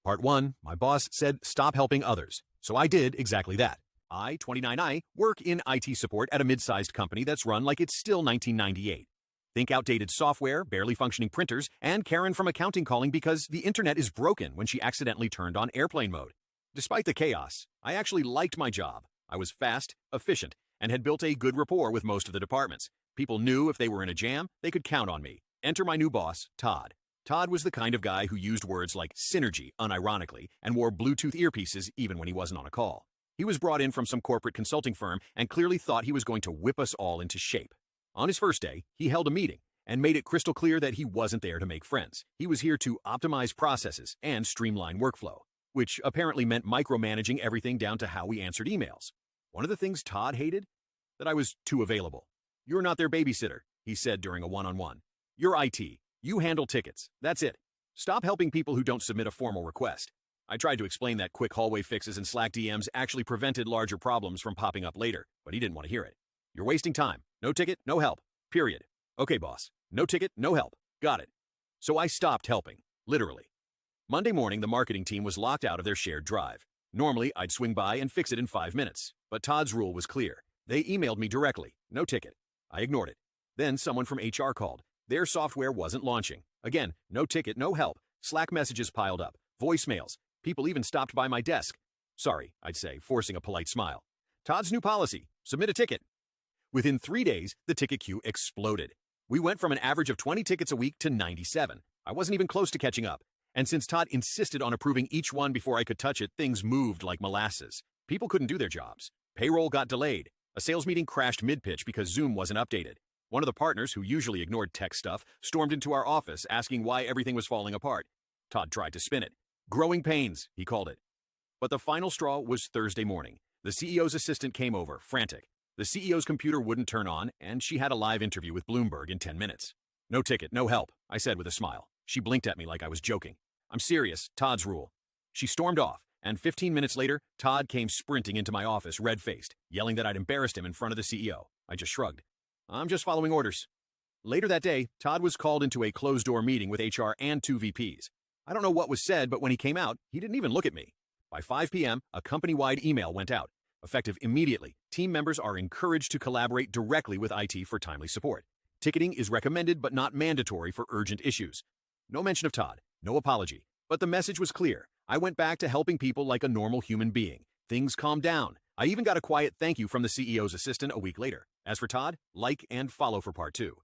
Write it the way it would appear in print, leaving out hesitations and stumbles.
Part 1, my boss said stop helping others. So I did exactly that. I, 29I, work in IT support at a mid-sized company that's run like it's still 1998. Think outdated software, barely functioning printers, and Karen from accounting calling because the internet is broken when she accidentally turned on airplane mode. Despite the chaos, I actually liked my job. I was fast, efficient, and had built a good rapport with most of the departments. People knew if they were in a jam, they could count on me. Enter my new boss, Todd. Todd was the kind of guy who used words like synergy unironically and wore Bluetooth earpieces even when he wasn't on a call. He was brought in from some corporate consulting firm and clearly thought he was going to whip us all into shape. On his first day, he held a meeting and made it crystal clear that he wasn't there to make friends. He was here to optimize processes and streamline workflow, which apparently meant micromanaging everything down to how we answered emails. One of the things Todd hated? That I was too available. "You're not their babysitter," he said during a one-on-one. "You're IT. You handle tickets. That's it. Stop helping people who don't submit a formal request." I tried to explain that quick hallway fixes and Slack DMs actually prevented larger problems from popping up later, but he didn't want to hear it. "You're wasting time. No ticket, no help. Period." "Okay, boss. No ticket, no help. Got it." So I stopped helping, literally. Monday morning, the marketing team was locked out of their shared drive. Normally, I'd swing by and fix it in 5 minutes, but Todd's rule was clear. They emailed me directly. No ticket. I ignored it. Then someone from HR called. Their software wasn't launching. Again, no ticket, no help. Slack messages piled up. Voicemails. People even stopped by my desk. "Sorry," I'd say, forcing a polite smile. "Todd's new policy. Submit a ticket." Within 3 days, the ticket queue exploded. We went from an average of 20 tickets a week to 97. I wasn't even close to catching up. And since Todd insisted on approving each one before I could touch it, things moved like molasses. People couldn't do their jobs. Payroll got delayed. A sales meeting crashed mid-pitch because Zoom wasn't updated. One of the partners, who usually ignored tech stuff, stormed into our office asking why everything was falling apart. Todd tried to spin it. "Growing pains," he called it. But the final straw was Thursday morning. The CEO's assistant came over, frantic. The CEO's computer wouldn't turn on, and she had a live interview with Bloomberg in 10 minutes. "No ticket, no help," I said with a smile. She blinked at me like I was joking. "I'm serious, Todd's rule." She stormed off, and 15 minutes later, Todd came sprinting into my office, red-faced, yelling that I'd embarrassed him in front of the CEO. I just shrugged. "I'm just following orders." Later that day, Todd was called into a closed-door meeting with HR and 2 VPs. I don't know what was said, but when he came out, he didn't even look at me. By 5 p.m., a company-wide email went out. Effective immediately, team members are encouraged to collaborate directly with IT for timely support. Ticketing is recommended but not mandatory for urgent issues. No mention of Todd, no apology, but the message was clear. I went back to helping people like a normal human being. Things calmed down. I even got a quiet thank you from the CEO's assistant a week later. As for Todd, like and follow for part 2.